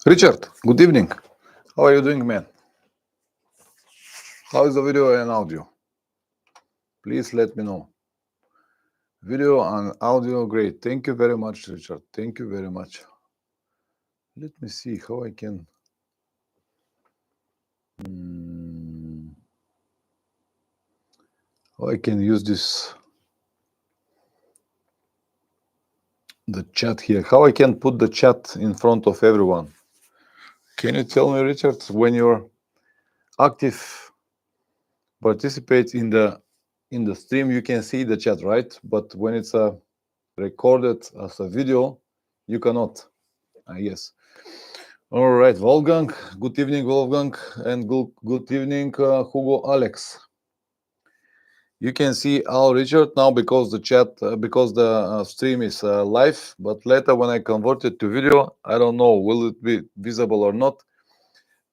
Richard, good evening. How are you doing, man? How is the video and audio? Please let me know. Video and audio, great. Thank you very much, Richard. Thank you very much. Let me see how I can. How I can use the chat here. How I can put the chat in front of everyone. Can you tell me, Richard, when you're active, participate in the stream, you can see the chat, right? But when it's recorded as a video, you cannot. Yes. All right, Wolfgang. Good evening, Wolfgang, and good evening, Hugo Alex. You can see our Richard now because the chat, because the stream is live. But later, when I convert it to video, I don't know will it be visible or not.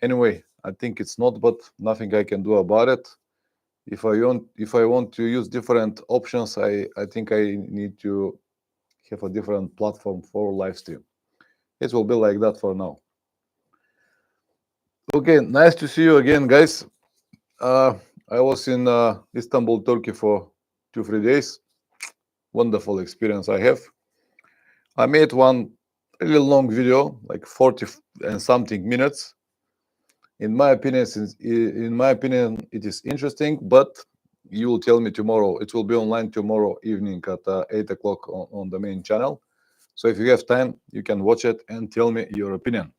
Anyway, I think it's not, but nothing I can do about it. If I want to use different options, I think I need to have a different platform for live stream. It will be like that for now. Okay, nice to see you again, guys. I was in Istanbul, Turkey for 2-3 days. Wonderful experience I have. I made one really long video, like 40 and something minutes. In my opinion, it is interesting, but you will tell me tomorrow. It will be online tomorrow evening at 8 o'clock on the main channel. So if you have time, you can watch it and tell me your opinion.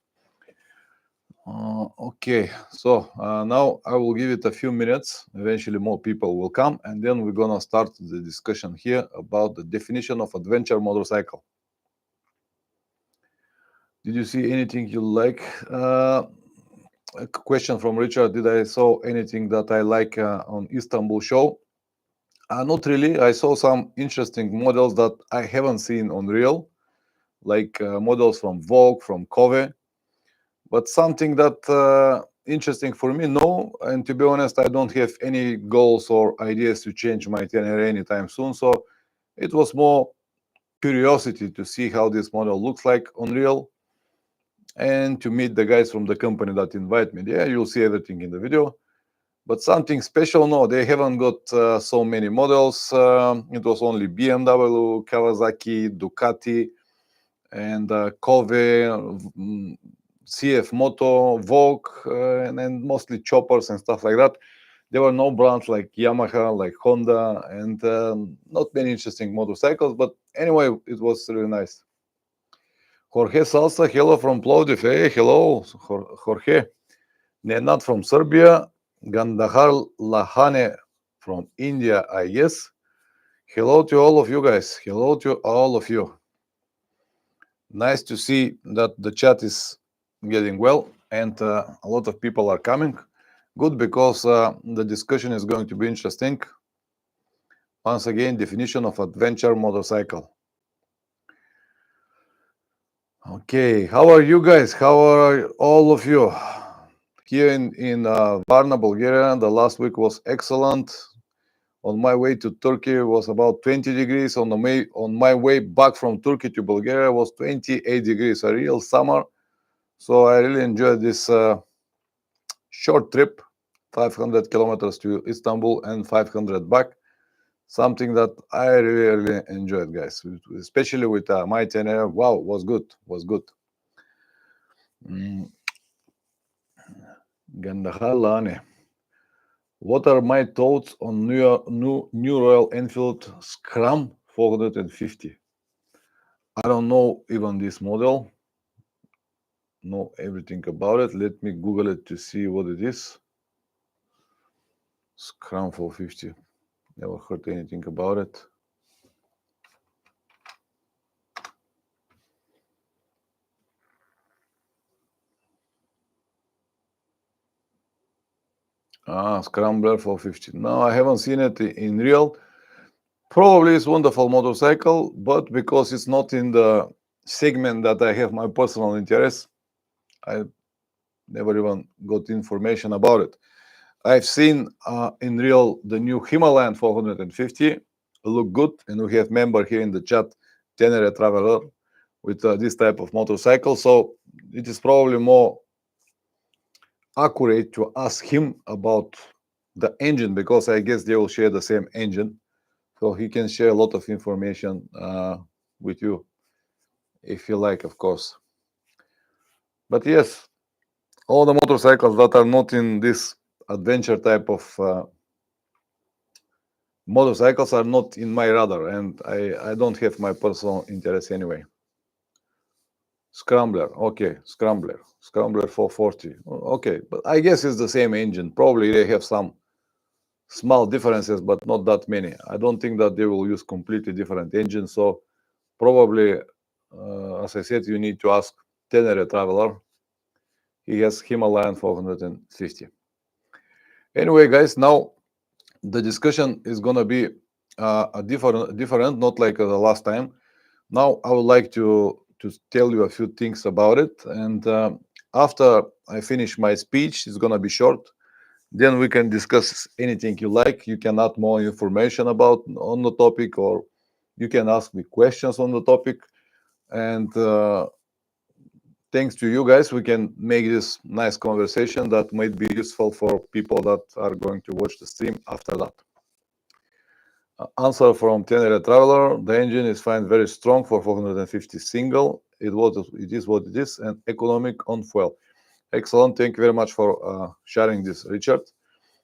Okay, so now I will give it a few minutes. Eventually more people will come, and then we're gonna start the discussion here about the definition of adventure motorcycle. Did you see anything you like? A question from Richard. Did I saw anything that I like on Istanbul show? Not really. I saw some interesting models that I haven't seen on real, like models from Vogue, from Kove. But something that interesting for me, no. And to be honest, I don't have any goals or ideas to change my itinerary anytime soon. So it was more curiosity to see how this model looks like on real, and to meet the guys from the company that invite me there. You'll see everything in the video. But something special, no, they haven't got so many models. It was only BMW, Kawasaki, Ducati, and Kove, CF Moto, Vogue, and then mostly choppers and stuff like that. There were no brands like Yamaha, like Honda, and not many interesting motorcycles. But anyway, it was really nice. Jorge Salsa, hello from Plovdiv. Hey, hello, Jorge. Nenad from Serbia. Gandhar Lahane from India, I guess. Hello to all of you guys. Hello to all of you. Nice to see that the chat is getting well and a lot of people are coming. Good, because the discussion is going to be interesting. Once again, definition of adventure motorcycle. Okay, how are you guys? How are all of you? Here in Varna, Bulgaria, the last week was excellent. On my way to Turkey was about 20 degrees. On my way back from Turkey to Bulgaria was 28 degrees, a real summer. So I really enjoyed this short trip, 500 kilometers to Istanbul and 500 back. Something that I really enjoyed, guys, especially with my itinerary. Wow, was good. Gandahalane. What are my thoughts on new Royal Enfield Scram 450? I don't know even this model. Know everything about it. Let me Google it to see what it is. Scram 450. Never heard anything about it. Scrambler 450. No, I haven't seen it in real. Probably it's wonderful motorcycle, but because it's not in the segment that I have my personal interest, I never even got information about it. I've seen in real the new Himalayan 450 look good, and we have member here in the chat, Tenere Traveler, with this type of motorcycle. So it is probably more accurate to ask him about the engine, because I guess they will share the same engine, so he can share a lot of information with you if you like, of course. But yes, all the motorcycles that are not in this adventure type of motorcycles are not in my radar, and I don't have my personal interest anyway. Scrambler, okay, Scrambler 440, okay, but I guess it's the same engine. Probably they have some small differences, but not that many. I don't think that they will use completely different engines. So probably, as I said, you need to ask Tenere Traveler. He has Himalayan 450. Anyway, guys, now the discussion is gonna be a different, not like the last time. Now I would like to tell you a few things about it, and after I finish my speech, it's gonna be short. Then we can discuss anything you like. You can add more information about on the topic, or you can ask me questions on the topic. And thanks to you guys, we can make this nice conversation that might be useful for people that are going to watch the stream after that. Answer from Tenere Traveler: the engine is found very strong for 450 single. It is what it is, and economic on fuel. Excellent. Thank you very much for sharing this, Richard.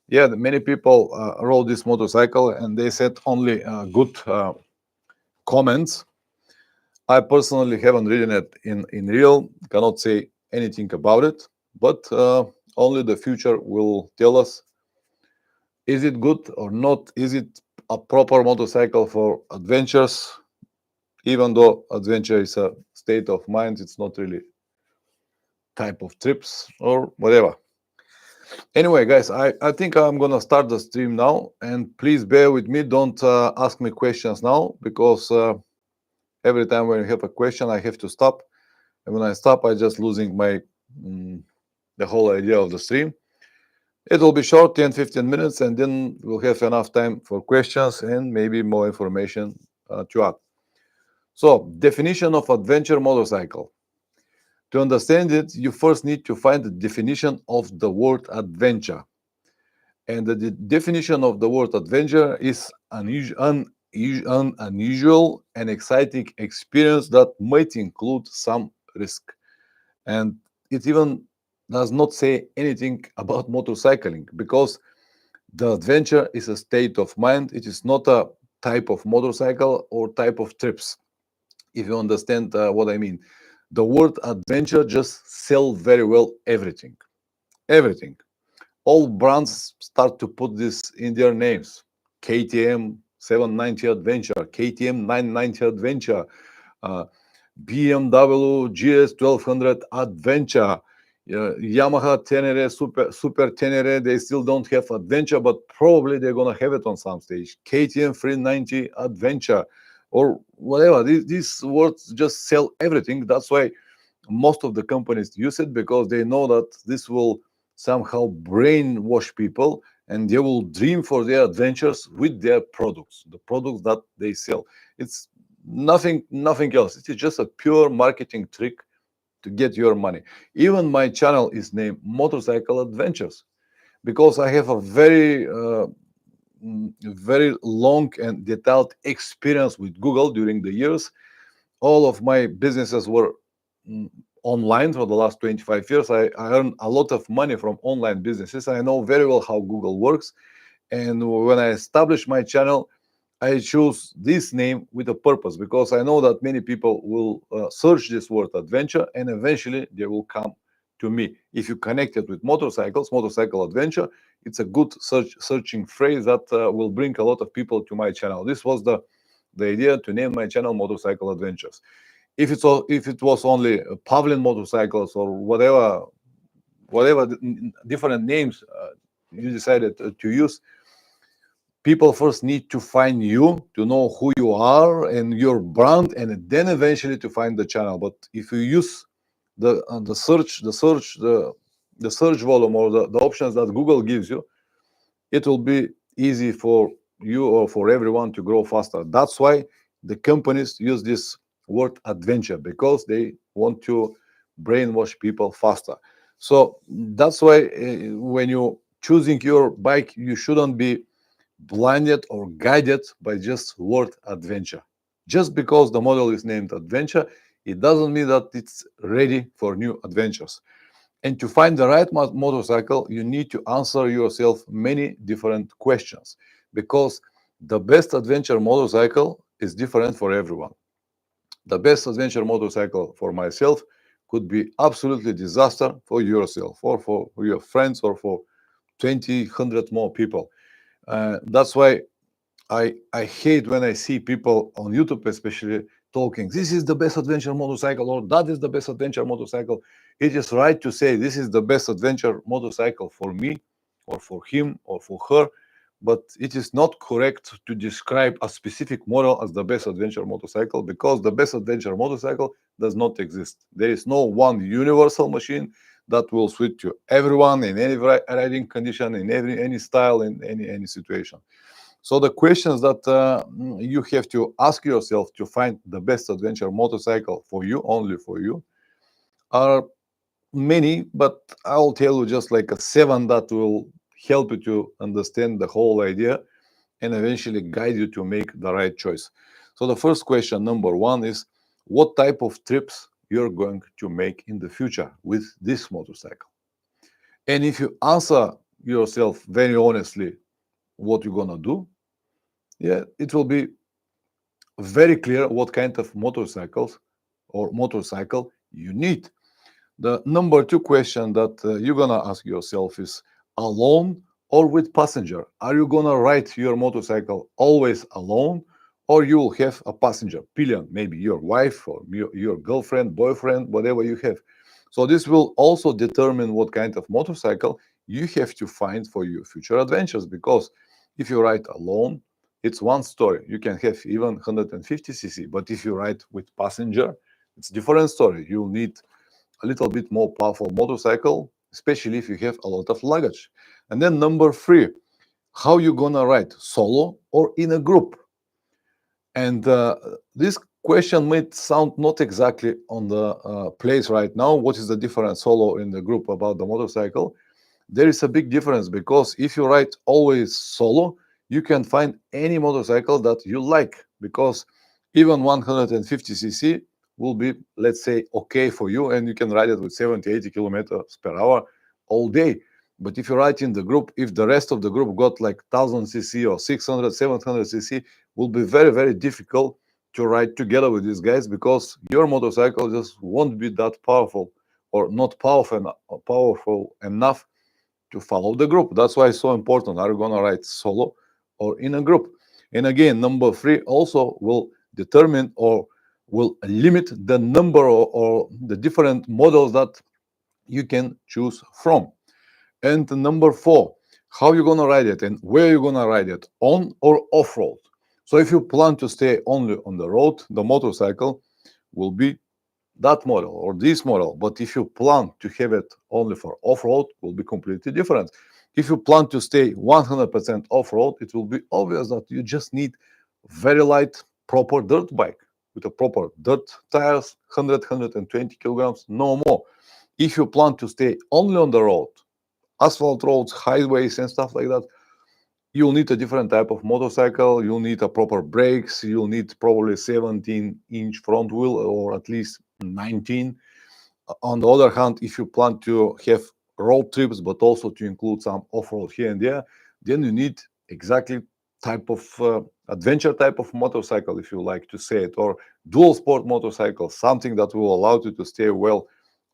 Yeah, many people rode this motorcycle and they said only good comments. I personally haven't ridden it in real, cannot say anything about it, but only the future will tell us, is it good or not? Is it a proper motorcycle for adventures? Even though adventure is a state of mind, it's not really type of trips or whatever. Anyway, guys, I think I'm gonna start the stream now, and please bear with me. Don't ask me questions now, because every time when you have a question, I have to stop, and when I stop, I just losing my the whole idea of the stream. It will be short, 10-15 minutes, and then we'll have enough time for questions and maybe more information to add. So, definition of adventure motorcycle. To understand it, you first need to find the definition of the word adventure. And the definition of the word adventure is an unusual and exciting experience that might include some risk. And it even does not say anything about motorcycling, because the adventure is a state of mind. It is not a type of motorcycle or type of trips, if you understand what I mean. The word adventure just sell very well everything. Everything. All brands start to put this in their names. KTM 790 Adventure, KTM 990 Adventure, BMW GS 1200 Adventure, Yamaha Tenere, Super Tenere. They still don't have Adventure, but probably they're gonna have it on some stage. KTM 390 Adventure, or whatever. These words just sell everything. That's why most of the companies use it, because they know that this will somehow brainwash people, and they will dream for their adventures with their products, the products that they sell. It's nothing else. It is just a pure marketing trick to get your money. Even my channel is named Motorcycle Adventures, because I have a very long and detailed experience with Google during the years. All of my businesses were online for the last 25 years. I earned a lot of money from online businesses. I know very well how Google works. And when I established my channel, I chose this name with a purpose, because I know that many people will search this word adventure, and eventually they will come to me. If you connect it with motorcycles, motorcycle adventure, it's a good searching phrase that will bring a lot of people to my channel. This was the idea, to name my channel Motorcycle Adventures. If it was only Pavlin motorcycles or whatever different names you decided to use, people first need to find you, to know who you are and your brand, and then eventually to find the channel. But if you use the search volume, or the options that Google gives you, it will be easy for you or for everyone to grow faster. That's why the companies use this word adventure, because they want to brainwash people faster. So that's why when you choosing your bike, you shouldn't be blinded or guided by just word adventure. Just because the model is named adventure, it doesn't mean that it's ready for new adventures. And to find the right motorcycle, you need to answer yourself many different questions, because the best adventure motorcycle is different for everyone. The best adventure motorcycle for myself could be absolutely disaster for yourself or for your friends or for 20, 100 more people. That's why I hate when I see people on YouTube, especially, talking, this is the best adventure motorcycle, or that is the best adventure motorcycle. It is right to say this is the best adventure motorcycle for me, or for him, or for her, but it is not correct to describe a specific model as the best adventure motorcycle, because the best adventure motorcycle does not exist. There is no one universal machine that will suit to everyone in any riding condition, in any style, in any situation. So the questions that you have to ask yourself to find the best adventure motorcycle for you, only for you, are many, but I'll tell you just like a seven that will help you to understand the whole idea and eventually guide you to make the right choice. So the first question, number one, is what type of trips you're going to make in the future with this motorcycle. And if you answer yourself very honestly what you're gonna do, yeah, it will be very clear what kind of motorcycles or motorcycle you need. The number two question that you're gonna ask yourself is alone or with passenger. Are you gonna ride your motorcycle always alone, or you will have a passenger, pillion, maybe your wife or your girlfriend, boyfriend, whatever you have. So this will also determine what kind of motorcycle you have to find for your future adventures. Because if you ride alone, it's one story. You can have even 150cc, but if you ride with passenger, it's different story. You'll need a little bit more powerful motorcycle, especially if you have a lot of luggage. And then number three, how you gonna ride, solo or in a group? And this question might sound not exactly on the place right now. What is the difference solo in the group about the motorcycle? There is a big difference, because if you ride always solo, you can find any motorcycle that you like, because even 150cc will be, let's say, okay for you, and you can ride it with 70, 80 kilometers per hour all day. But if you ride in the group, if the rest of the group got like 1000cc or 600, 700cc, will be very, very difficult to ride together with these guys, because your motorcycle just won't be that powerful, or not powerful enough to follow the group. That's why it's so important. Are you going to ride solo or in a group? And again, number three also will determine or will limit the number or the different models that you can choose from. And number four, how you're going to ride it and where you're going to ride it, on or off road. So if you plan to stay only on the road, the motorcycle will be that model or this model. But if you plan to have it only for off-road, will be completely different. If you plan to stay 100% off-road, it will be obvious that you just need very light, proper dirt bike with a proper dirt tires, 100, 120 kilograms, no more. If you plan to stay only on the road, asphalt roads, highways, and stuff like that, you'll need a different type of motorcycle. You'll need a proper brakes. You'll need probably 17-inch front wheel, or at least 19. On the other hand, if you plan to have road trips, but also to include some off-road here and there, then you need exactly type of adventure type of motorcycle, if you like to say it, or dual sport motorcycle, something that will allow you to stay well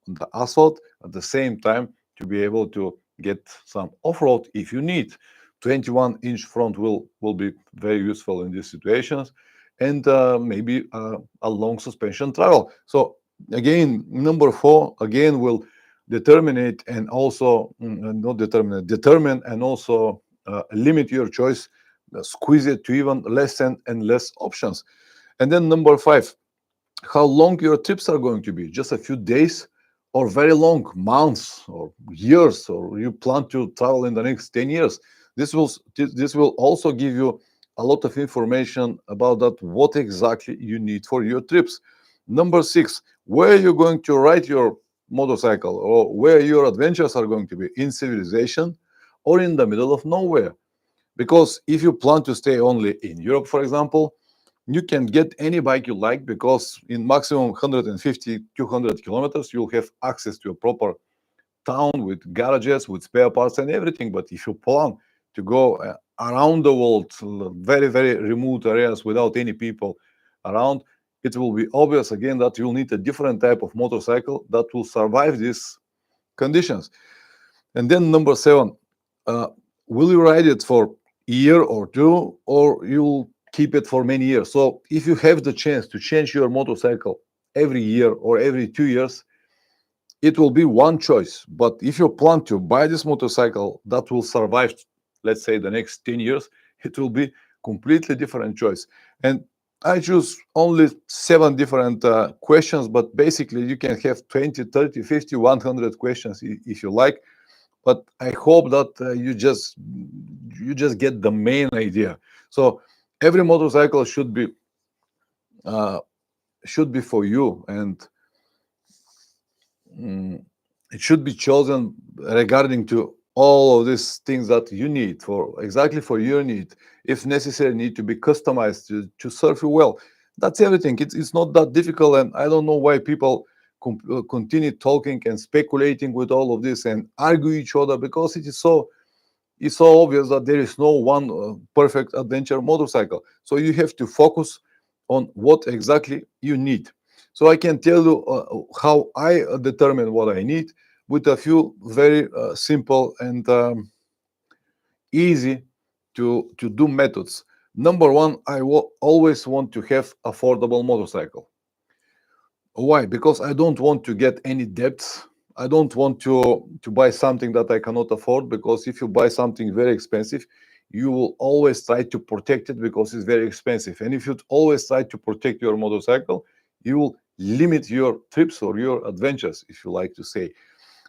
on the asphalt at the same time to be able to get some off-road if you need. 21-inch front wheel will be very useful in these situations, and maybe a long suspension travel. So again, number four again will determine it, and also not determine and also limit your choice, squeeze it to even less and less options. And then number five, how long your trips are going to be, just a few days or very long, months or years, or you plan to travel in the next 10 years. This will also give you a lot of information about that, what exactly you need for your trips. Number six, where you're going to ride your motorcycle, or where your adventures are going to be, in civilization or in the middle of nowhere. Because if you plan to stay only in Europe, for example, you can get any bike you like, because in maximum 150, 200 kilometers, you'll have access to a proper town with garages, with spare parts and everything. But if you plan to go around the world, very, very remote areas without any people around, it will be obvious again that you'll need a different type of motorcycle that will survive these conditions. And then number seven, uh, will you ride it for a year or two, or you'll keep it for many years? So if you have the chance to change your motorcycle every year or every 2 years, it will be one choice. But if you plan to buy this motorcycle that will survive, let's say, the next 10 years, it will be completely different choice. And I choose only seven different questions, but basically you can have 20, 30, 50, 100 questions if you like. But I hope that you just get the main idea. So every motorcycle uh, should be for you, and it should be chosen regarding to all of these things that you need, for exactly for your need. If necessary, need to be customized to serve you well. That's everything. It's not that difficult, and I don't know why people continue talking and speculating with all of this and argue each other, because it's so obvious that there is no one perfect adventure motorcycle. So you have to focus on what exactly you need. So I can tell you how I determine what I need with a few very simple and easy to do methods. Number one, I always want to have affordable motorcycle. Why? Because I don't want to get any debts. I don't want to buy something that I cannot afford, because if you buy something very expensive, you will always try to protect it because it's very expensive. And if you always try to protect your motorcycle, you will limit your trips or your adventures, if you like to say.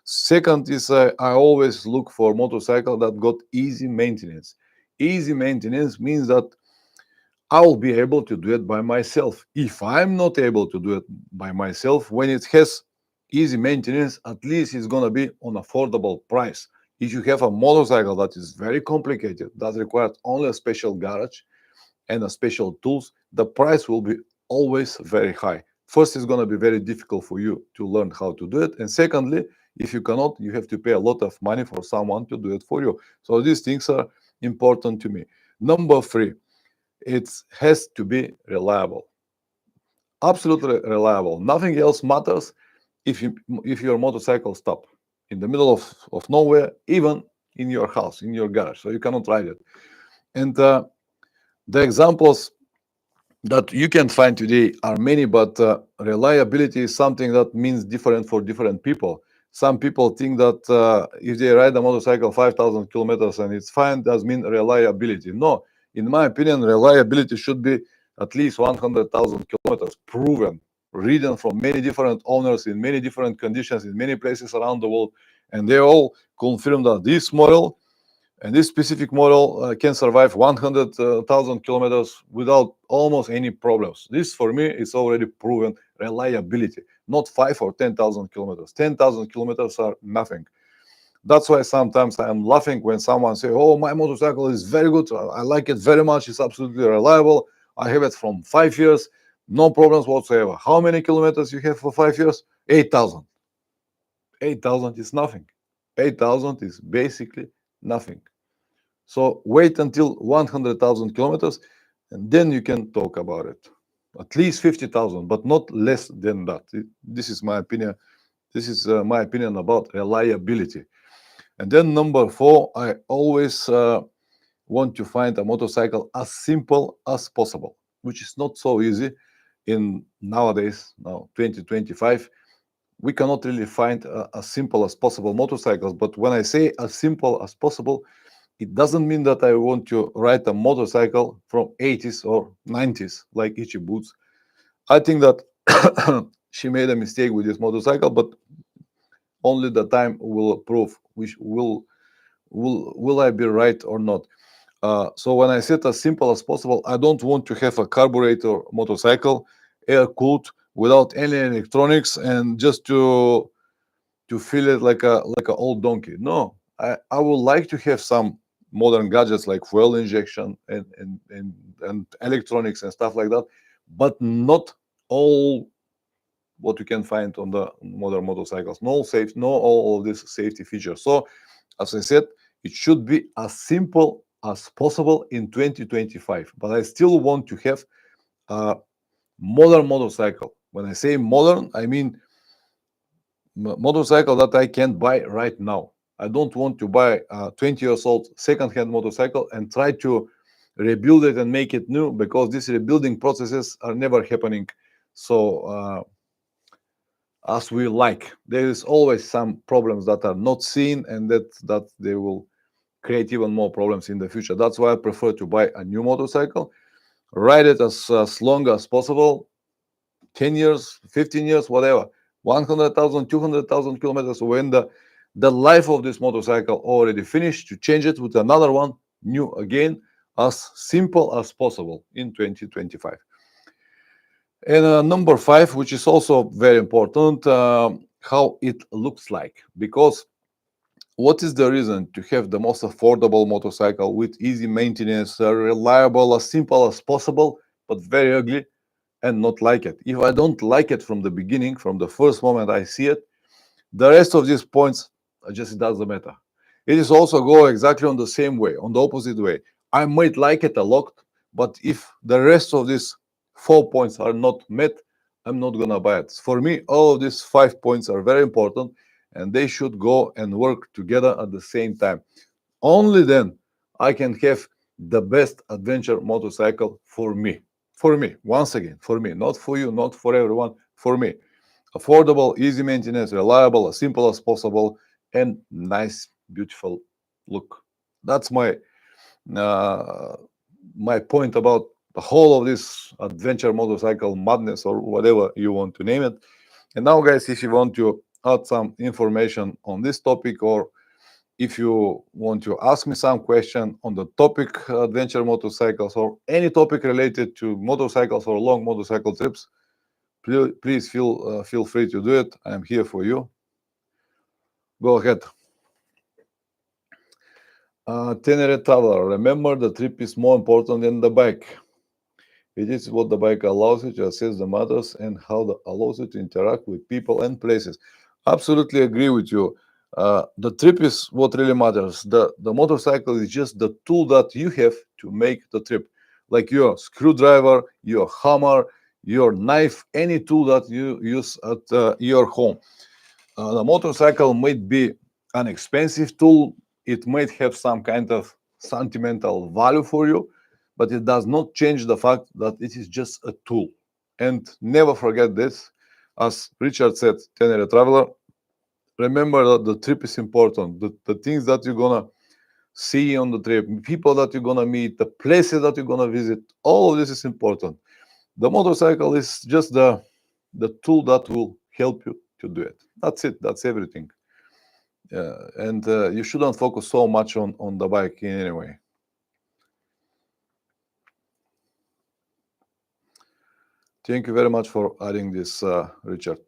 Second is I always look for motorcycle that got easy maintenance. Easy maintenance means that I'll be able to do it by myself. If I'm not able to do it by myself, when it has easy maintenance, at least it's going to be on affordable price. If you have a motorcycle that is very complicated, that requires only a special garage and a special tools, the price will be always very high. First, it's going to be very difficult for you to learn how to do it. And secondly, if you cannot, you have to pay a lot of money for someone to do it for you. So these things are important to me. Number three, it has to be reliable, absolutely reliable. Nothing else matters if your motorcycle stop in the middle of nowhere, even in your house, in your garage, so you cannot ride it. And the examples that you can find today are many, but reliability is something that means different for different people. Some people think that if they ride a motorcycle 5,000 kilometers and it's fine, does mean reliability. No, in my opinion, reliability should be at least 100,000 kilometers, proven, ridden from many different owners in many different conditions in many places around the world, and they all confirm that this model and this specific model can survive 100,000 kilometers without almost any problems. This, for me, is already proven reliability, not 5 or 10,000 kilometers. 10,000 kilometers are nothing. That's why sometimes I am laughing when someone say, "Oh, my motorcycle is very good. I like it very much. It's absolutely reliable. I have it from 5 years, no problems whatsoever." How many kilometers you have for 5 years? 8,000. 8,000 is nothing. 8,000 is basically nothing. So wait until 100,000 kilometers, and then you can talk about it. At least 50,000, but not less than that. This is my opinion. This is my opinion about reliability. And then number four, I always want to find a motorcycle as simple as possible, which is not so easy in nowadays, now 2025. We cannot really find as simple as possible motorcycles. But when I say as simple as possible, it doesn't mean that I want to ride a motorcycle from 80s or 90s like Ichi Boots. I think that she made a mistake with this motorcycle, but only the time will prove which will I be right or not. So when I said as simple as possible, I don't want to have a carburetor motorcycle, air cooled, without any electronics, and just to to feel it like a old donkey. No, I would like to have some modern gadgets like fuel injection and electronics and stuff like that, but not all what you can find on the modern motorcycles. No safe, no all of these safety features. So, as I said, it should be as simple as possible in 2025. But I still want to have a modern motorcycle. When I say modern, I mean motorcycle that I can buy right now. I don't want to buy a 20 years old second-hand motorcycle and try to rebuild it and make it new, because these rebuilding processes are never happening so as we like. There is always some problems that are not seen, and that they will create even more problems in the future. That's why I prefer to buy a new motorcycle, ride it as long as possible, 10 years, 15 years, whatever, 100,000, 200,000 kilometers, when the life of this motorcycle already finished, to change it with another one, new again, as simple as possible in 2025. And number five, which is also very important, how it looks like. Because what is the reason to have the most affordable motorcycle with easy maintenance, reliable, as simple as possible, but very ugly, and not like it? If I don't like it from the beginning, from the first moment I see it, the rest of these points just it doesn't matter. It is also go exactly on the same way, on the opposite way. I might like it a lot, but if the rest of these 4 points are not met, I'm not gonna buy it. For me, all of these 5 points are very important, and they should go and work together at the same time. Only then I can have the best adventure motorcycle for me. For me, once again, for me, not for you, not for everyone, for me. Affordable, easy maintenance, reliable, as simple as possible, and nice, beautiful look. That's uh, my point about the whole of this adventure motorcycle madness, or whatever you want to name it. And now, guys, if you want to add some information on this topic, or if you want to ask me some question on the topic adventure motorcycles, or any topic related to motorcycles or long motorcycle trips, please feel free to do it. I'm here for you. Go ahead. Tenere traveler, remember the trip is more important than the bike. It is what the bike allows you to assess the matters, and how the allows you to interact with people and places. Absolutely agree with you. The trip is what really matters. The motorcycle is just the tool that you have to make the trip. Like your screwdriver, your hammer, your knife, any tool that you use at your home. The motorcycle might be an expensive tool. It might have some kind of sentimental value for you, but it does not change the fact that it is just a tool. And never forget this. As Richard said, Tenere Traveler, remember that the trip is important. The things that you're gonna see on the trip, people that you're gonna meet, the places that you're gonna visit, all of this is important. The motorcycle is just the tool that will help you to do it. That's it. That's everything. And you shouldn't focus so much on the bike in any way. Thank you very much for adding this, Richard.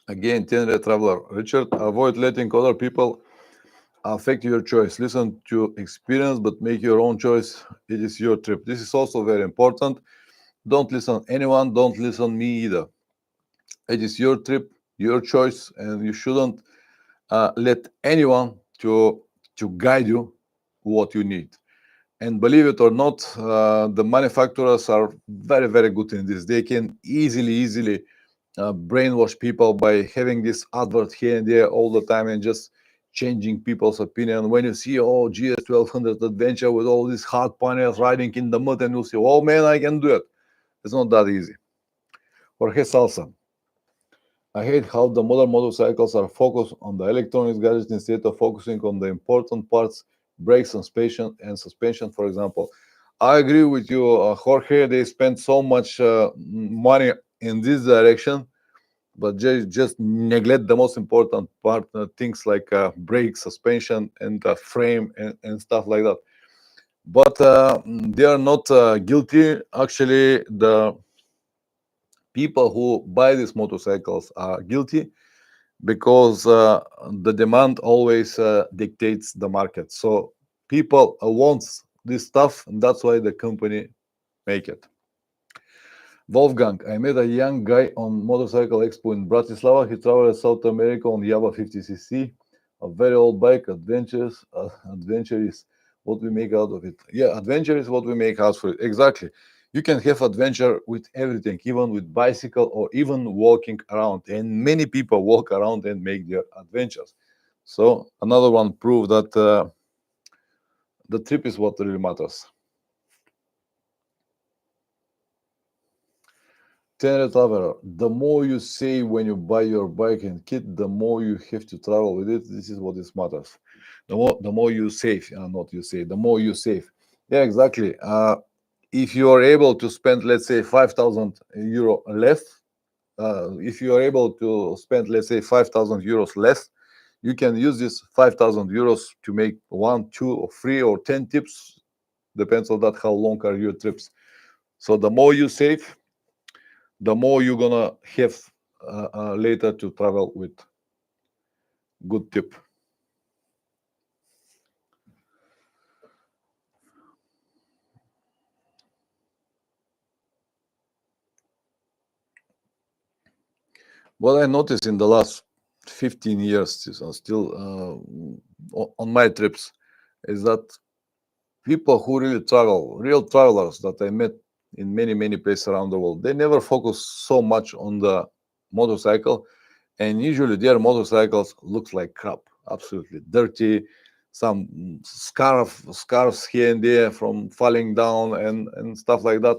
Again, Tenere Traveler, Richard, avoid letting other people affect your choice. Listen to experience, but make your own choice. It is your trip. This is also very important. Don't listen anyone. Don't listen me either. It is your trip, your choice, and you shouldn't let anyone to guide you what you need. And believe it or not, the manufacturers are very, very good in this. They can easily brainwash people by having this advert here and there all the time, and just changing people's opinion. When you see, oh, GS 1200 Adventure with all these hard panels riding in the mud, and you say, oh man, I can do it. It's not that easy. Jorge Salsa. I hate how the modern motorcycles are focused on the electronics gadgets instead of focusing on the important parts, brakes and suspension, for example. I agree with you, Jorge. They spend so much money in this direction, but just neglect the most important part, things like brake, suspension, and frame, and stuff like that. But they are not guilty. Actually, the people who buy these motorcycles are guilty, because the demand always dictates the market. So people wants this stuff, and that's why the company make it. Wolfgang, I met a young guy on Motorcycle Expo in Bratislava. He traveled South America on Yaba 50cc, a very old bike. Adventure is what we make out of it. Yeah, adventure is what we make out for it. Exactly. You can have adventure with everything, even with bicycle or even walking around. And many people walk around and make their adventures. So another one proof that the trip is what really matters. Traveler, the more you save when you buy your bike and kit, the more you have to travel with it. This is what this matters. The more you save, not you save, the more you save. Yeah, exactly. If you are able to spend, let's say, 5,000 euro less, if you are able to spend, let's say, 5,000 euros less, you can use this 5,000 euros to make 1, 2, or 3, or 10 trips. Depends on that how long are your trips. So the more you save, the more you're gonna have later to travel with good tip. What I noticed in the last 15 years, still on my trips, is that people who really travel, real travelers that I met in many places around the world, they never focus so much on the motorcycle, and usually their motorcycles looks like crap, absolutely dirty, some scarves here and there from falling down, and stuff like that.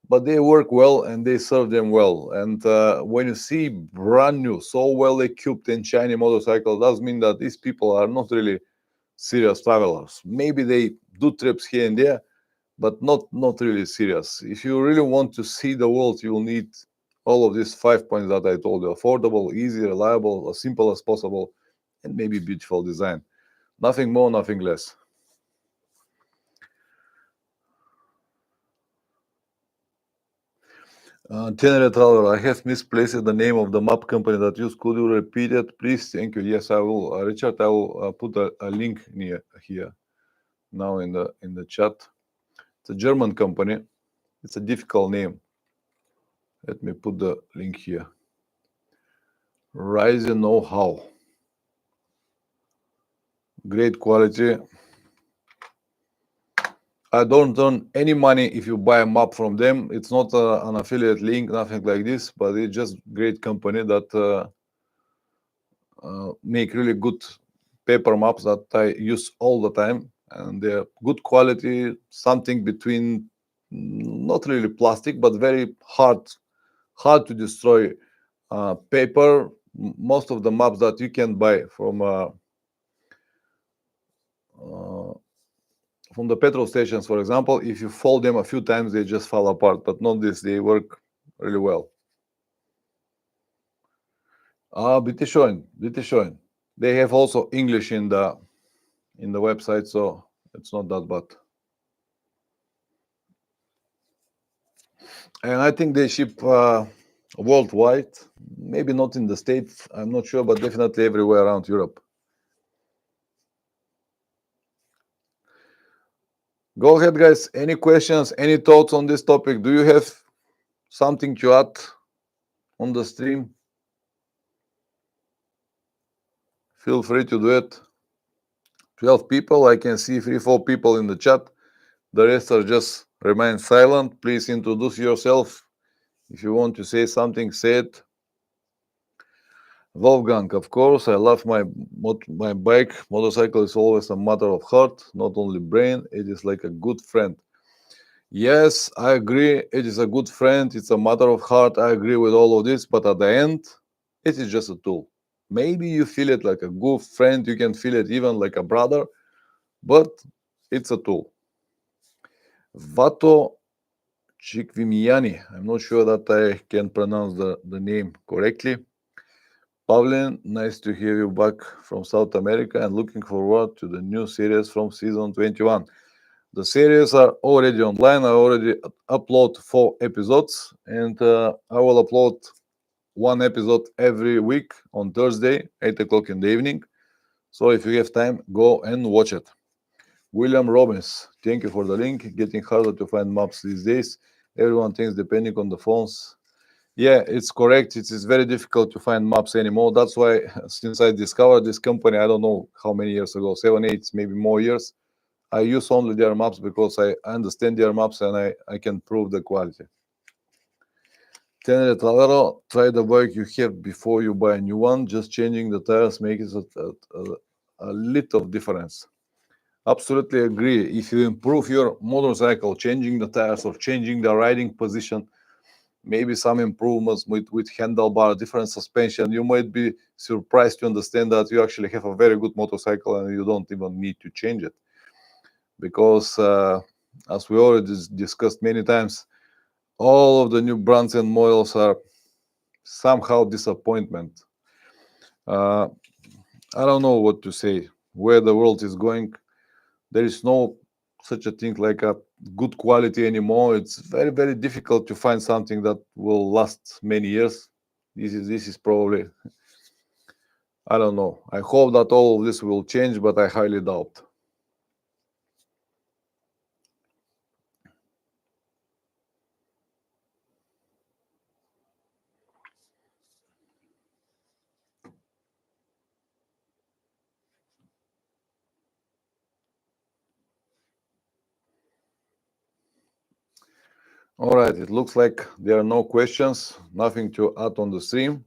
But they work well and they serve them well. And when you see brand new, so well equipped and shiny motorcycle, does mean that these people are not really serious travelers. Maybe they do trips here and there, but not really serious. If you really want to see the world, you will need all of these 5 points that I told you: affordable, easy, reliable, as simple as possible, and maybe beautiful design. Nothing more, nothing less. Tenere Traveler, I have misplaced the name of the map company that used. Could you repeat it, please? Thank you. Yes, I will. Richard, I will put a link near here now in the chat. It's a German company. It's a difficult name. Let me put the link here. Ryzen Know-how. Great quality. I don't earn any money if you buy a map from them. It's not an affiliate link, nothing like this, but it's just great company that make really good paper maps that I use all the time, and they're good quality, something between not really plastic, but very hard to destroy paper. Most of the maps that you can buy from the petrol stations, for example, if you fold them a few times, they just fall apart. But not this; they work really well. Bitte schön, bitte schön. They have also English in the website, so it's not that bad. And I think they ship worldwide, maybe not in the States, I'm not sure, but definitely everywhere around Europe. Go ahead, guys. Any questions, any thoughts on this topic? Do you have something to add on the stream? Feel free to do it. 12 people. I can see 3-4 people in the chat. The rest are just remain silent. Please introduce yourself. If you want to say something, say it. Wolfgang, of course, I love my bike. Motorcycle is always a matter of heart, not only brain. It is like a good friend. Yes, I agree. It is a good friend. It's a matter of heart. I agree with all of this. But at the end, it is just a tool. Maybe you feel it like a good friend. You can feel it even like a brother, but it's a tool. Vato Chikvimiani. I'm not sure that I can pronounce the name correctly. Pavlin, nice to hear you back from South America and looking forward to the new series from season 21. The series are already online. I already upload 4 episodes, and I will upload one episode every week on Thursday, 8 o'clock in the evening. So if you have time, go and watch it. William Robbins, thank you for the link. Getting harder to find maps these days. Everyone thinks depending on the phones. Yeah, it's correct. It is very difficult to find maps anymore. That's why, since I discovered this company, I don't know how many years ago, 7, 8, maybe more years, I use only their maps because I understand their maps and I can prove the quality. Tenere Travero, try the bike you have before you buy a new one. Just changing the tires makes a little difference. Absolutely agree. If you improve your motorcycle, changing the tires or changing the riding position, maybe some improvements with handlebar, different suspension, you might be surprised to understand that you actually have a very good motorcycle and you don't even need to change it. Because as we already discussed many times, all of the new brands and models are somehow disappointment. Uh, I don't know what to say, where the world is going. There is no such a thing like a good quality anymore. It's very, very difficult to find something that will last many years. This is probably, I don't know. I hope that all of this will change, but I highly doubt. All right, it looks like there are no questions, nothing to add on the stream.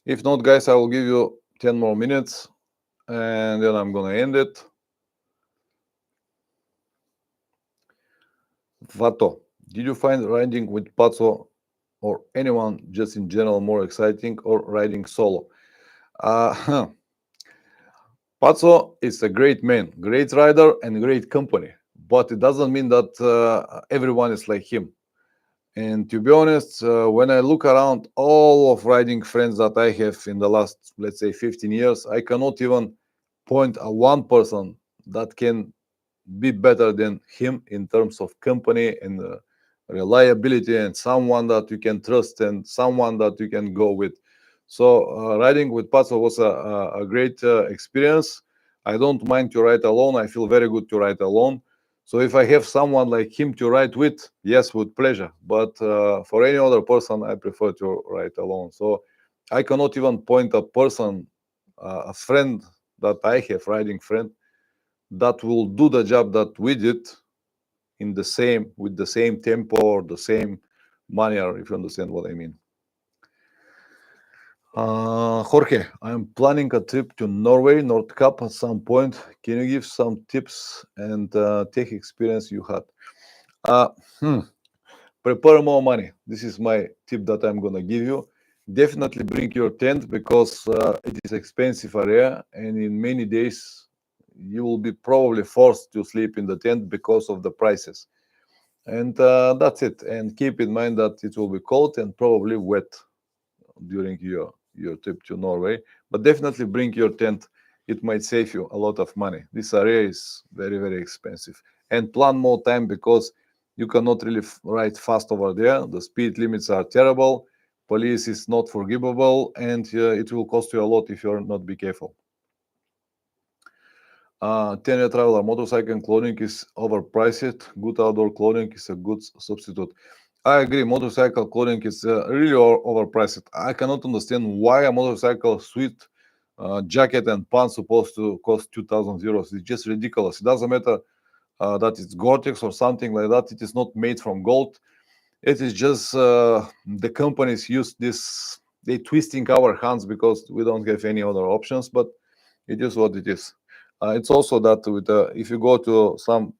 If not, guys, I will give you 10 more minutes and then I'm gonna end it. Vato, did you find riding with Pazzo or anyone just in general more exciting or riding solo? Uh, Pazzo is a great man, great rider, and great company, but it doesn't mean that everyone is like him. And to be honest, when I look around all of riding friends that I have in the last, let's say, 15 years, I cannot even point a one person that can be better than him in terms of company and reliability and someone that you can trust and someone that you can go with. So riding with Paso was a great experience. I don't mind to ride alone. I feel very good to ride alone. So if I have someone like him to ride with, yes, with pleasure. But for any other person, I prefer to ride alone. So I cannot even point a person, a friend that I have, riding friend, that will do the job that we did in the same with the same tempo or the same manner, if you understand what I mean. Jorge, I'm planning a trip to Norway, North Cap at some point. Can you give some tips and tech experience you had? Uh, hmm, Prepare more money. This is my tip that I'm gonna give you. Definitely bring your tent because it is expensive area, and in many days you will be probably forced to sleep in the tent because of the prices. And that's it. And keep in mind that it will be cold and probably wet during your trip to Norway. But definitely bring your tent. It might save you a lot of money. This area is very, very expensive. And plan more time because you cannot really ride fast over there. The speed limits are terrible. Police is not forgivable, and it will cost you a lot if you're not be careful. 10-year traveler motorcycle clothing is overpriced. Good outdoor clothing is a good substitute. I agree. Motorcycle clothing is really overpriced. I cannot understand why a motorcycle suit, jacket, and pants supposed to cost 2,000 euros. It's just ridiculous. It doesn't matter that it's Gore-Tex or something like that. It is not made from gold. It is just the companies use this. They twisting our hands because we don't have any other options. But it is what it is. It's also that with if you go to some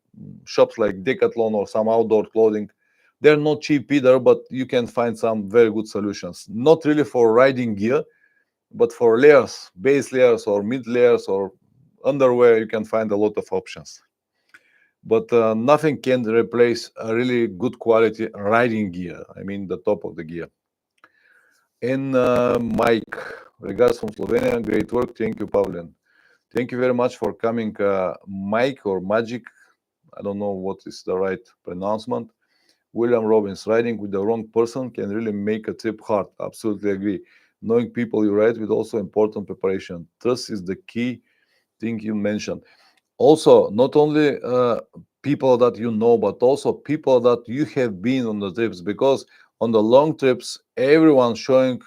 shops like Decathlon or some outdoor clothing, they're not cheap either, but you can find some very good solutions. Not really for riding gear, but for layers, base layers or mid layers or underwear, you can find a lot of options. but nothing can replace a really good quality riding gear. I mean, the top of the gear. And Mike, regards from Slovenia, great work. Thank you, Pavlen. Thank you very much for coming, Mike or Magic. I don't know what is the right pronouncement. William Robbins, riding with the wrong person can really make a trip hard. Absolutely agree. Knowing people you ride with also important preparation. Trust is the key thing you mentioned. Also, not only people that you know, but also people that you have been on the trips, because on the long trips everyone showing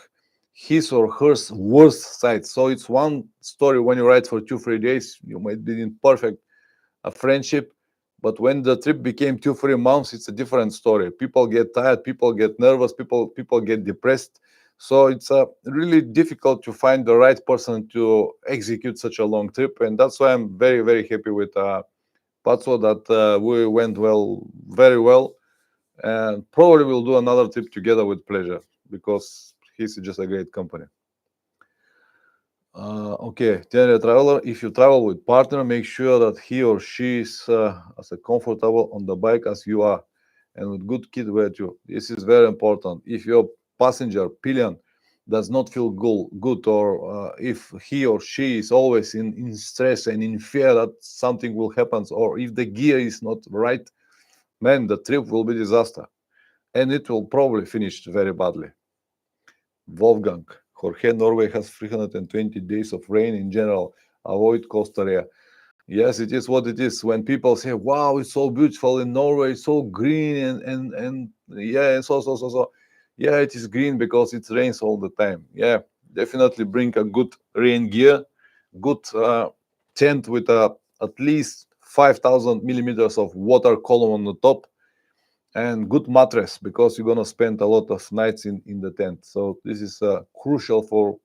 his or her worst side. So it's one story when you ride for 2 3 days, you might be in perfect a friendship, but when the trip became 2 3 months, it's a different story. People get tired, people get nervous, people get depressed. So it's really difficult to find the right person to execute such a long trip, and that's why I'm very very happy with Patso that we went very well, and probably we'll do another trip together with pleasure because he's just a great company. Okay, tell a traveler, if you travel with partner, make sure that he or she is as comfortable on the bike as you are, and with good kid with you. This is very important. If your passenger pillion does not feel good, or if he or she is always in stress and in fear that something will happen, or if the gear is not right, man, the trip will be disaster, and it will probably finish very badly. Wolfgang, Jorge, Norway has 320 days of rain in general. Avoid coastal area. Yes, it is what it is. When people say, "Wow, it's so beautiful in Norway, it's so green," and yeah, and so, yeah, it is green because it rains all the time. Yeah, definitely bring a good rain gear, good tent with at least 5,000 millimeters of water column on the top, and good mattress because you're gonna spend a lot of nights in the tent. So this is crucial for,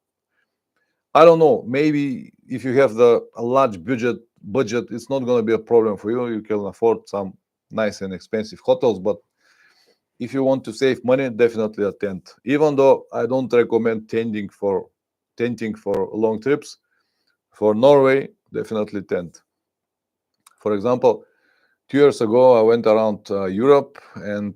I don't know, maybe if you have the a large budget, it's not gonna be a problem for you. You can afford some nice and expensive hotels, but if you want to save money, definitely a tent. Even though I don't recommend tenting for long trips, for Norway, definitely tent. For example, 2 years ago, I went around Europe, and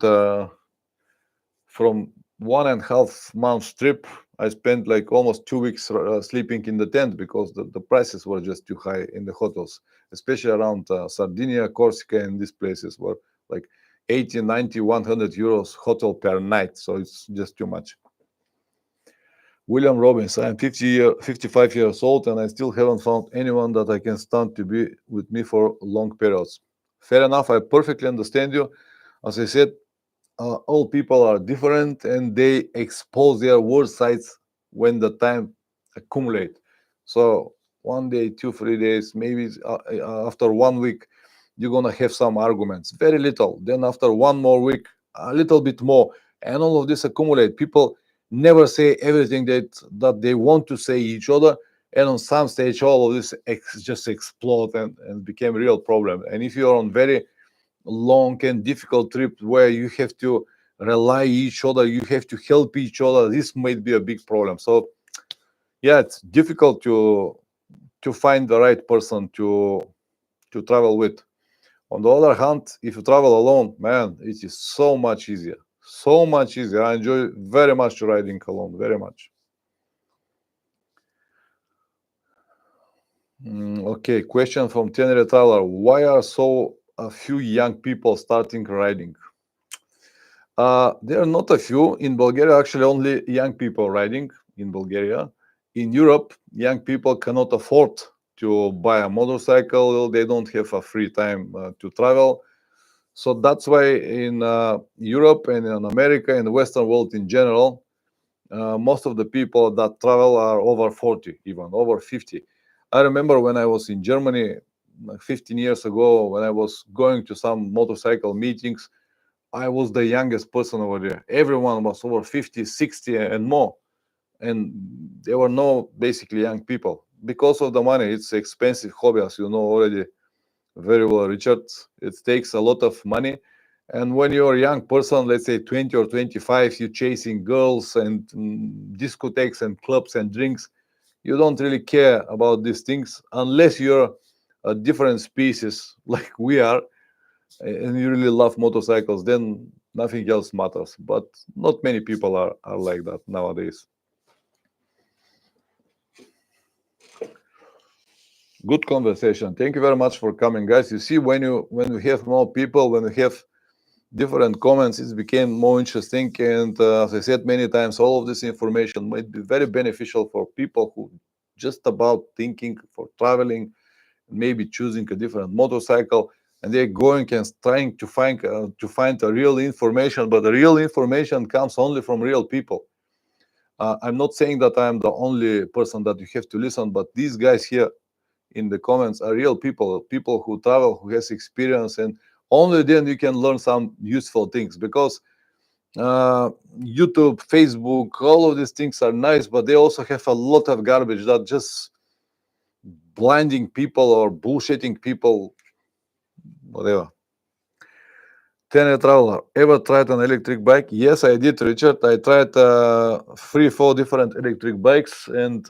from 1.5 months trip, I spent like almost 2 weeks sleeping in the tent because the prices were just too high in the hotels, especially around Sardinia, Corsica, and these places were like 80, 90, 100 euros hotel per night. So it's just too much. William Robbins, I am 55 years old, and I still haven't found anyone that I can stand to be with me for long periods. Fair enough, I perfectly understand you. As I said, all people are different and they expose their worst sides when the time accumulate. So 1 day, 2 3 days, maybe after 1 week, you're gonna have some arguments, very little. Then after one more week, a little bit more, and all of this accumulate. People never say everything that they want to say each other, and on some stage, all of this just explode and became a real problem. And if you're on very long and difficult trip where you have to rely each other, you have to help each other, this might be a big problem. So yeah, it's difficult to find the right person to travel with. On the other hand, if you travel alone, man, it is so much easier, so much easier. I enjoy very much riding alone, very much. Okay, question from Tenere Tyler, why are so a few young people starting riding? There are not a few. In Bulgaria, actually, only young people riding in Bulgaria. In Europe, young people cannot afford to buy a motorcycle. They don't have a free time to travel. So that's why in Europe and in America and the Western world in general, most of the people that travel are over 40, even over 50. I remember when I was in Germany like 15 years ago, when I was going to some motorcycle meetings, I was the youngest person over there. Everyone was over 50, 60, and more. And there were no basically young people because of the money. It's expensive hobby, as you know already very well, Richard. It takes a lot of money. And when you're a young person, let's say 20 or 25, you're chasing girls and discotheques and clubs and drinks. You don't really care about these things unless you're a different species like we are. and you really love motorcycles, then nothing else matters. But not many people are like that nowadays. Good conversation. Thank you very much for coming, guys. You see, when we have more people, when we have different comments, it became more interesting. And as I said many times, all of this information might be very beneficial for people who just about thinking for traveling, maybe choosing a different motorcycle, and they're going and trying to find a real information. But the real information comes only from real people. I'm not saying that I'm the only person that you have to listen, but these guys here in the comments are real people, people who travel, who has experience, and only then you can learn some useful things. Because uh, YouTube, Facebook, all of these things are nice, but they also have a lot of garbage that just blinding people or bullshitting people, whatever. Tenere Traveler, ever tried an electric bike? Yes, I did, Richard. I tried 3, 4 different electric bikes, and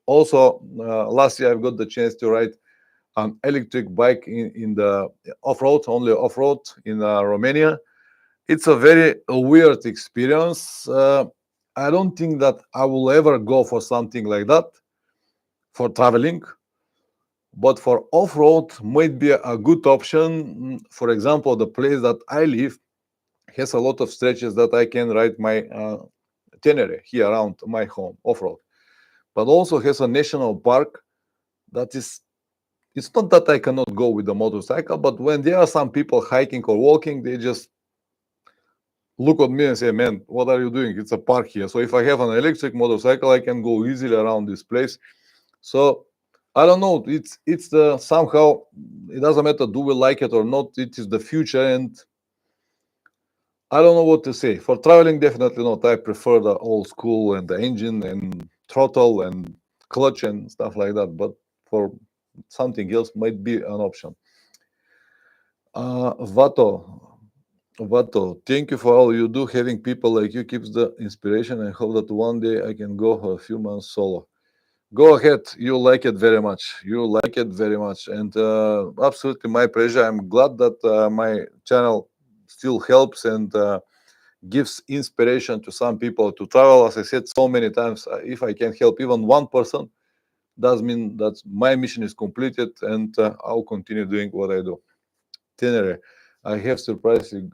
also last year I've got the chance to ride an electric bike in the off-road, only off-road in Romania. It's a very weird experience. I don't think that I will ever go for something like that for traveling, but for off-road might be a good option. For example, the place that I live has a lot of stretches that I can ride my Tenere here around my home off-road, but also has a national park that is. It's not that I cannot go with the motorcycle, but when there are some people hiking or walking, they just look at me and say, "Man, what are you doing? It's a park here." So if I have an electric motorcycle, I can go easily around this place. So I don't know. It's the somehow it doesn't matter. Do we like it or not? It is the future, and I don't know what to say. For traveling, definitely not. I prefer the old school and the engine and throttle and clutch and stuff like that. But for something else, might be an option. Vato, thank you for all you do. Having people like you keeps the inspiration. I hope that one day I can go for a few months solo. Go ahead. You like it very much. You like it very much. And absolutely my pleasure. I'm glad that my channel still helps and gives inspiration to some people to travel. As I said so many times, if I can help even one person, does mean that my mission is completed, and I'll continue doing what I do. Tenere, I have surprisingly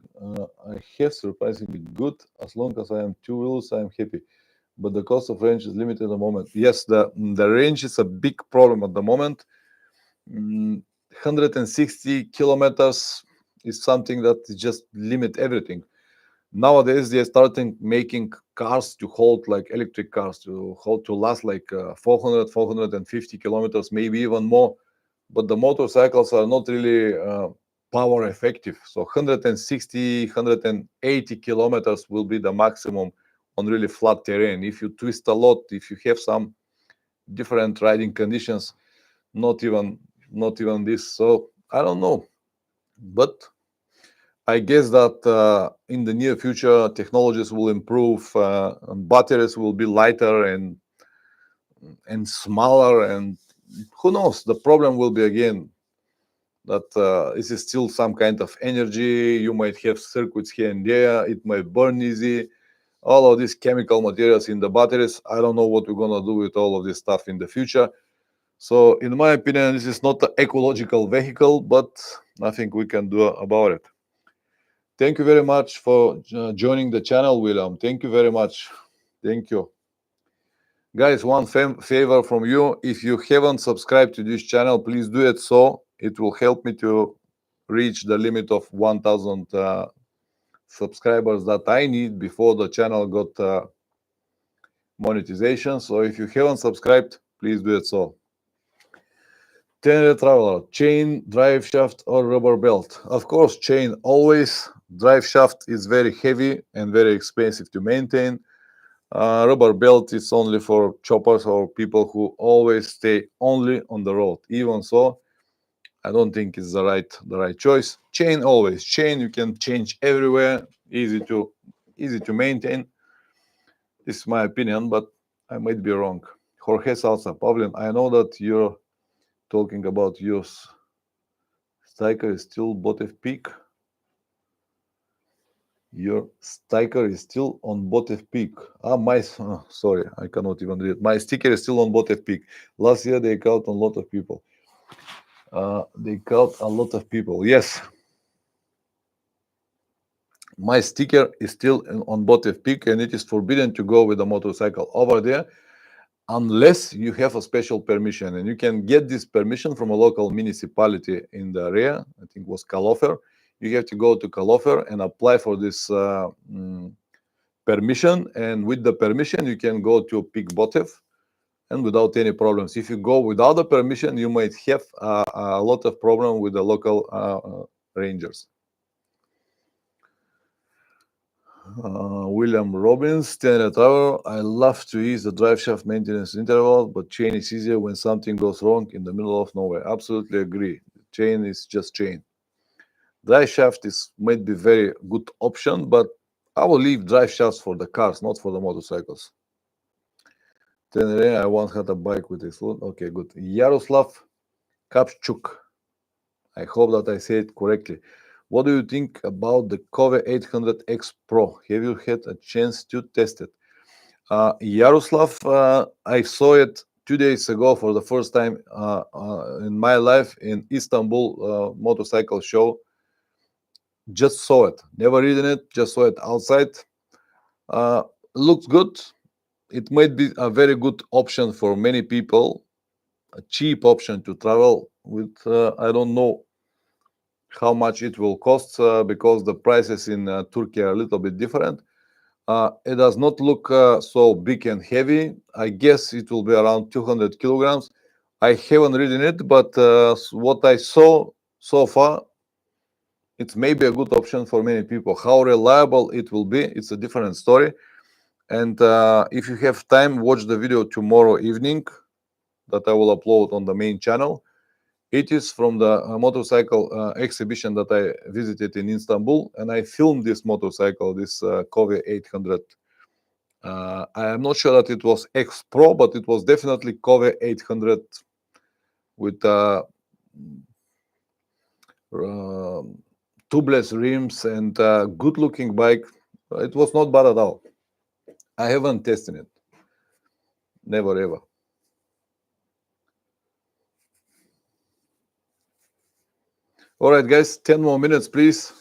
good. As long as I am two wheels, I am happy. But the cost of range is limited at the moment. Yes, the range is a big problem at the moment. 160 kilometers is something that just limit everything. Nowadays they're starting making cars to hold like electric cars to last like 400 450 kilometers, maybe even more, but the motorcycles are not really power effective. So 160 180 kilometers will be the maximum on really flat terrain. If you twist a lot, if you have some different riding conditions, not even this. So I don't know, but I guess that in the near future, technologies will improve, and batteries will be lighter and smaller, and who knows? The problem will be again that this is still some kind of energy. You might have circuits here and there. It might burn easy. All of these chemical materials in the batteries. I don't know what we're gonna do with all of this stuff in the future. So, in my opinion, this is not an ecological vehicle, but nothing we can do about it. Thank you very much for joining the channel, William. Thank you very much. Thank you. Guys, one favor from you. If you haven't subscribed to this channel, please do it so. It will help me to reach the limit of 1,000 subscribers that I need before the channel got monetization. So if you haven't subscribed, please do it so. Tenere Traveler, chain, drive shaft, or rubber belt? Of course, chain always. Drive shaft is very heavy and very expensive to maintain. Rubber belt is only for choppers or people who always stay only on the road. Even so, I don't think it's the right choice. Chain always. Chain you can change everywhere. Easy to maintain. This is my opinion, but I might be wrong. Jorge Salsa, Pavlin, I know that you're talking about yours sticker is still Botev peak. Your sticker is still on Botev peak. Sorry, I cannot even read. My sticker is still on Botev peak. Last year they caught a lot of people. Yes, my sticker is still on Botev peak, and it is forbidden to go with a motorcycle over there unless you have a special permission, and you can get this permission from a local municipality in the area. I think it was Kalofer. You have to go to Kalofer and apply for this permission, and with the permission you can go to Peak Botev and without any problems. If you go without the permission, you might have a lot of problem with the local rangers. William Robbins, 10 hour. I love to use the drive shaft maintenance interval, but chain is easier when something goes wrong in the middle of nowhere. Absolutely agree. Chain is just chain. Drive shaft might be very good option, but I will leave drive shafts for the cars, not for the motorcycles. I once had a bike with this load. Okay, good. Yaroslav Kapchuk. I hope that I say it correctly. What do you think about the Kove 800X Pro? Have you had a chance to test it? Yaroslav, I saw it 2 days ago for the first time in my life in Istanbul motorcycle show. Just saw it, never ridden it, just saw it outside. Looks good. It might be a very good option for many people, a cheap option to travel with. I don't know how much it will cost because the prices in Turkey are a little bit different. It does not look so big and heavy. I guess it will be around 200 kilograms. I haven't ridden it, but what I saw so far, it's maybe a good option for many people. How reliable it will be, it's a different story. And if you have time, watch the video tomorrow evening that I will upload on the main channel. It is from the motorcycle exhibition that I visited in Istanbul, and I filmed this motorcycle, this Kove 800. I am not sure that it was X Pro, but it was definitely Kove 800 with tubeless rims and good-looking bike. It was not bad at all. I haven't tested it. Never ever. All right, guys, 10 more minutes, please.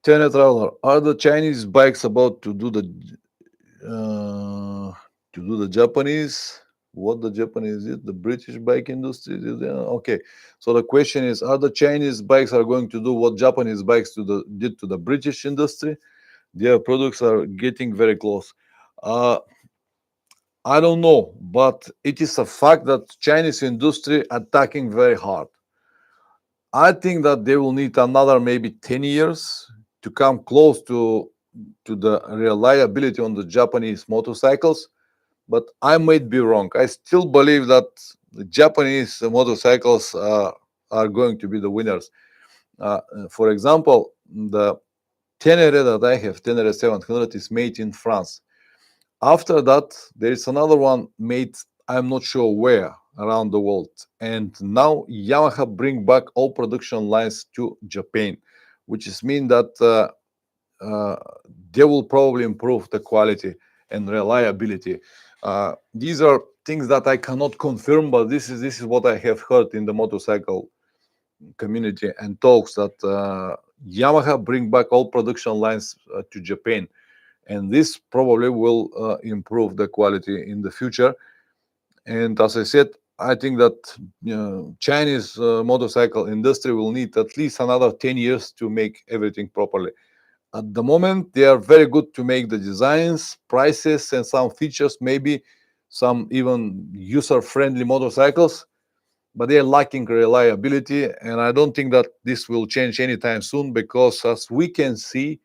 10 traveler. Are the Chinese bikes about to do the Japanese? What the Japanese did? The British bike industry did? Okay. So the question is, are the Chinese bikes are going to do what Japanese bikes did to the British industry? Their products are getting very close. I don't know, but it is a fact that Chinese industry attacking very hard. I think that they will need another maybe 10 years to come close to the reliability on the Japanese motorcycles, but I might be wrong. I still believe that the Japanese motorcycles are going to be the winners. For example, the Tenere that I have, Tenere 700, is made in France. After that, there is another one made, I'm not sure where, around the world. And now Yamaha bring back all production lines to Japan, which is mean that they will probably improve the quality and reliability. These are things that I cannot confirm, but this is what I have heard in the motorcycle community and talks that Yamaha bring back all production lines to Japan, and this probably will improve the quality in the future. And as I said, I think that Chinese motorcycle industry will need at least another 10 years to make everything properly. At the moment, they are very good to make the designs, prices, and some features, maybe some even user-friendly motorcycles, but they are lacking reliability. And I don't think that this will change anytime soon, because as we can see,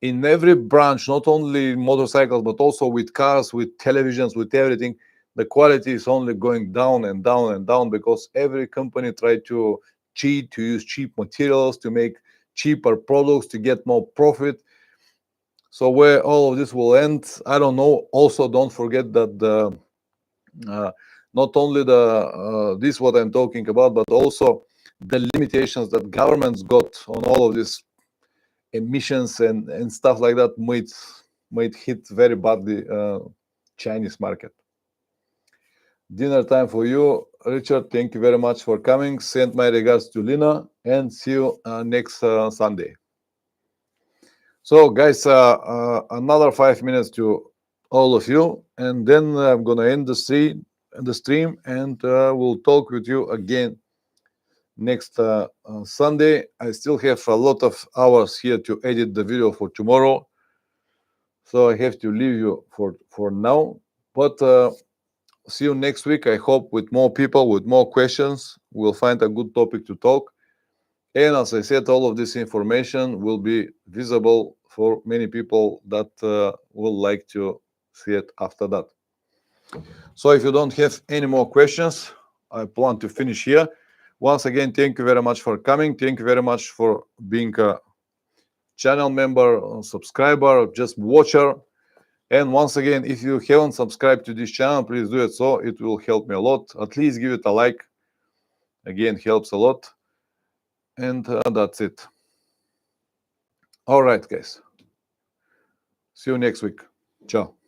in every branch, not only motorcycles, but also with cars, with televisions, with everything, the quality is only going down and down and down, because every company try to cheat, to use cheap materials, to make cheaper products, to get more profit. So where all of this will end, I don't know. Also, don't forget that not only this what I'm talking about, but also the limitations that governments got on all of these emissions and stuff like that might hit very badly Chinese market. Dinner time for you, Richard. Thank you very much for coming. Send my regards to Lina, and see you next Sunday. So, guys, another 5 minutes to all of you, and then I'm gonna end the stream, and we'll talk with you again next Sunday. I still have a lot of hours here to edit the video for tomorrow, so I have to leave you for now. But see you next week. I hope with more people, with more questions, we'll find a good topic to talk. And as I said, all of this information will be visible for many people that will like to see it after that. So if you don't have any more questions, I plan to finish here. Once again, thank you very much for coming. Thank you very much for being a channel member, subscriber, just watcher. And once again, if you haven't subscribed to this channel, please do it, so it will help me a lot. At least give it a like. Again, helps a lot. And that's it. All right, guys. See you next week. Ciao.